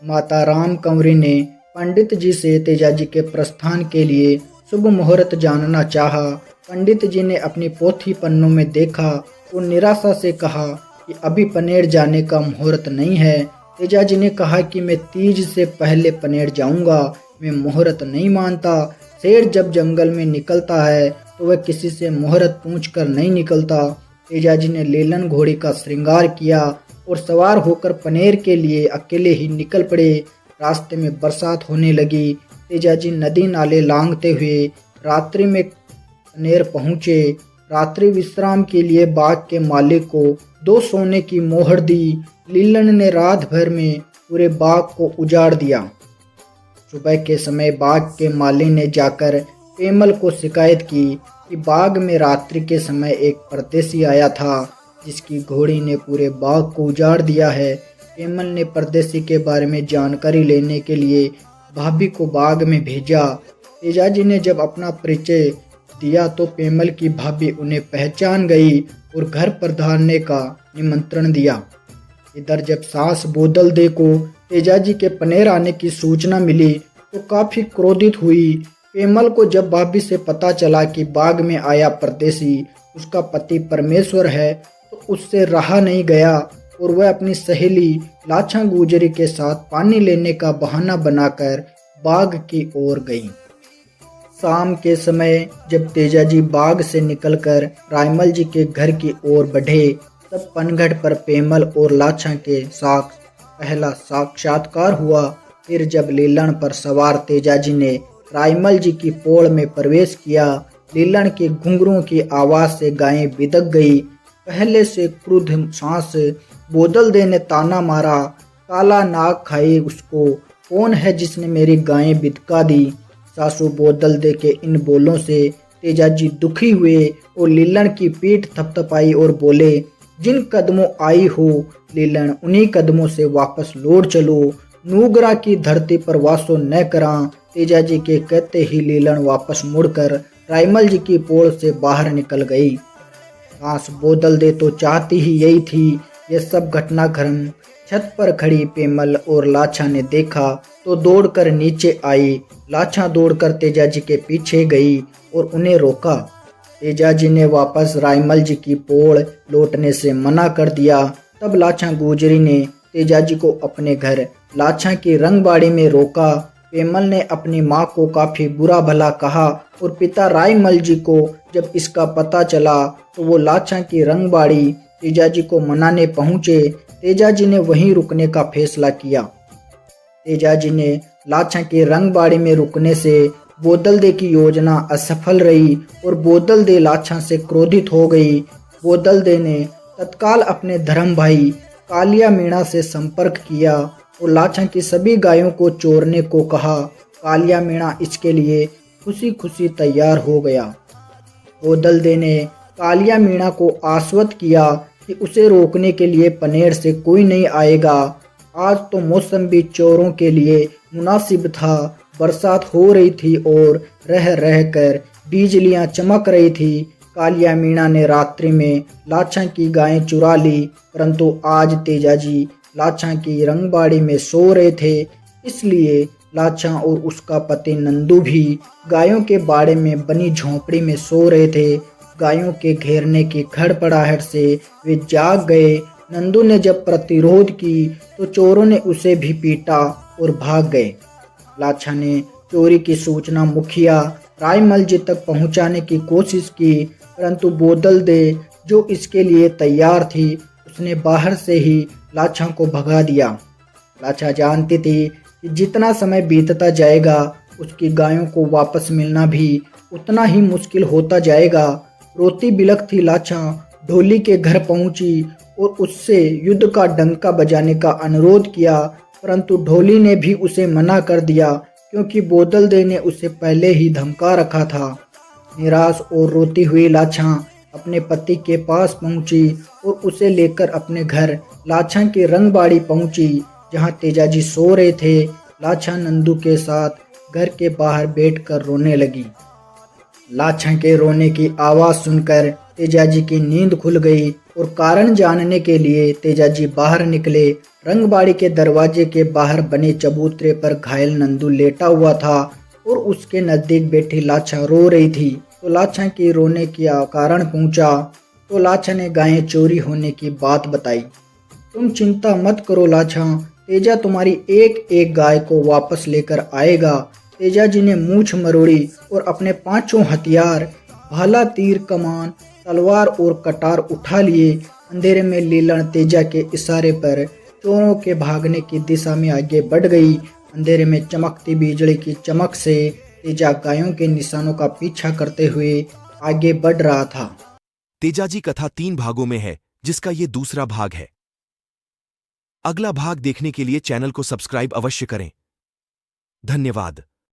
माता राम कंवरी ने पंडित जी से तेजाजी के प्रस्थान के लिए शुभ मुहूर्त जानना चाहा। पंडित जी ने अपनी पोथी पन्नों में देखा और निराशा से कहा कि अभी पनेर जाने का मुहूर्त नहीं है। तेजाजी ने कहा कि मैं तीज से पहले पनेर जाऊंगा, मैं मुहूर्त नहीं मानता। शेर जब जंगल में निकलता है तो वह किसी से मुहूर्त पूछकर नहीं निकलता। तेजाजी ने लीलन घोड़ी का श्रृंगार किया और सवार होकर पनेर के लिए अकेले ही निकल पड़े। रास्ते में बरसात होने लगी। तेजाजी नदी नाले लांघते हुए रात्रि में पनेर पहुँचे। रात्रि विश्राम के लिए बाग के मालिक को 2 सोने की मोहर दी। लीलन ने रात भर में पूरे बाग को उजाड़ दिया। सुबह के समय बाग के माली ने जाकर पेमल को शिकायत की कि बाग में रात्रि के समय एक परदेसी आया था जिसकी घोड़ी ने पूरे बाग को उजाड़ दिया है। पेमल ने परदेसी के बारे में जानकारी लेने के लिए भाभी को बाग में भेजा। तेजाजी ने जब अपना परिचय दिया तो पेमल की भाभी उन्हें पहचान गई और घर पर धारने का निमंत्रण दिया। इधर जब सास बोदल दे को तेजाजी के पनेर आने की सूचना मिली तो काफी क्रोधित हुई। पेमल को जब भाभी से पता चला कि बाग में आया परदेसी उसका पति परमेश्वर है तो उससे रहा नहीं गया और वह अपनी सहेली लाछा गुजरी के साथ पानी लेने का बहाना बनाकर बाग की ओर गई। शाम के समय जब तेजाजी बाग से निकलकर रायमल जी के घर की ओर बढ़े तब पनघट पर पेमल और लाछा के साथ पहला साक्षात्कार हुआ। फिर जब लीलन पर सवार तेजाजी ने रायमल जी की पोड़ में प्रवेश किया, लीलन के घुंघरूओं की आवाज से गायें बिदक गई। पहले से क्रुद्ध सांस बोदल दे ने ताना मारा, काला नाग खाए उसको, कौन है जिसने मेरी गायें बिदका दी। सासू बोदल दे के इन बोलों से तेजाजी दुखी हुए और लीलन की पीठ थपथपाई और बोले, जिन कदमों आई हो लीलन उन्हीं कदमों से वापस लौट चलो, नूगरा की धरती पर वासो न करा। तेजाजी के कहते ही लीलन वापस मुड़कर रायमल जी की पोल से बाहर निकल गई। सास बोदल दे तो चाहती ही यही थी। यह सब घटनाक्रम छत पर खड़ी पेमल और लाछा ने देखा तो दौड़कर नीचे आई। लाछा दौड़कर तेजाजी के पीछे गई और उन्हें रोका। तेजाजी ने वापस रायमल जी की पोड़ लौटने से मना कर दिया। तब लाछा गुजरी ने तेजाजी को अपने घर लाछा की रंगबाड़ी में रोका। पेमल ने अपनी माँ को काफी बुरा भला कहा और पिता रायमल जी को जब इसका पता चला तो वो लाछा की रंगबाड़ी तेजाजी को मनाने पहुँचे। तेजाजी ने वहीं रुकने का फैसला किया। तेजाजी ने लाछा की रंगबाड़ी में रुकने से बोदल दे की योजना असफल रही और बोदल दे लाछा से क्रोधित हो गई। बोदल दे ने तत्काल अपने धर्म भाई कालिया मीणा से संपर्क किया और लाछा की सभी गायों को चोरने को कहा। कालिया मीणा इसके लिए खुशी खुशी तैयार हो गया। बोदल दे ने कालिया मीणा को आश्वस्त किया कि उसे रोकने के लिए पनेर से कोई नहीं आएगा। आज तो मौसम भी चोरों के लिए मुनासिब था। बरसात हो रही थी और रह रह कर बिजलियां चमक रही थी। कालिया मीणा ने रात्रि में लाछा की गायें चुरा ली, परंतु आज तेजाजी लाछा की रंगबाड़ी में सो रहे थे, इसलिए लाछा और उसका पति नंदू भी गायों के बाड़े में बनी झोंपड़ी में सो रहे थे। गायों के घेरने की खड़पड़ाहट से वे जाग गए। नंदू ने जब प्रतिरोध की तो चोरों ने उसे भी पीटा और भाग गए। लाछा ने चोरी की सूचना मुखिया रायमल जी तक पहुंचाने की कोशिश की, परंतु बोदल दे जो इसके लिए तैयार थी उसने बाहर से ही लाछा को भगा दिया। लाछा जानती थी कि जितना समय बीतता जाएगा उसकी गायों को वापस मिलना भी उतना ही मुश्किल होता जाएगा। रोती बिलखती लाछा ढोली के घर पहुंची और उससे युद्ध का डंका बजाने का अनुरोध किया, परंतु ढोली ने भी उसे मना कर दिया क्योंकि बोदल दे ने उसे पहले ही धमका रखा था। निराश और रोती हुई लाछा अपने पति के पास पहुंची और उसे लेकर अपने घर लाछा की रंगबाड़ी पहुंची जहां तेजाजी सो रहे थे। लाछा नंदू के साथ घर के बाहर बैठकर रोने लगी। लाछा के रोने की आवाज़ सुनकर तेजाजी की नींद खुल गई और कारण जानने के लिए तेजाजी बाहर निकले। रंगबाड़ी के दरवाजे के बाहर बने चबूतरे पर घायल नंदू लेटा हुआ था और उसके नजदीक बैठी लाछा रो रही थी। तो लाछा की रोने की कारण पूछा तो लाछा ने गायें चोरी होने की बात बताई। तुम चिंता मत करो लाछा, तेजा तुम्हारी एक एक गाय को वापस लेकर आएगा। तेजाजी ने मूछ मरोड़ी और अपने पांचों हथियार भाला, तीर, कमान, तलवार और कटार उठा लिए। अंधेरे में लीलन तेजा के इशारे पर चोरों के भागने की दिशा में आगे बढ़ गई। अंधेरे में चमकती बिजली की चमक से तेजा गायों के निशानों का पीछा करते हुए आगे बढ़ रहा था। तेजाजी कथा 3 भागों में है, जिसका ये दूसरा भाग है। अगला भाग देखने के लिए चैनल को सब्सक्राइब अवश्य करें। धन्यवाद।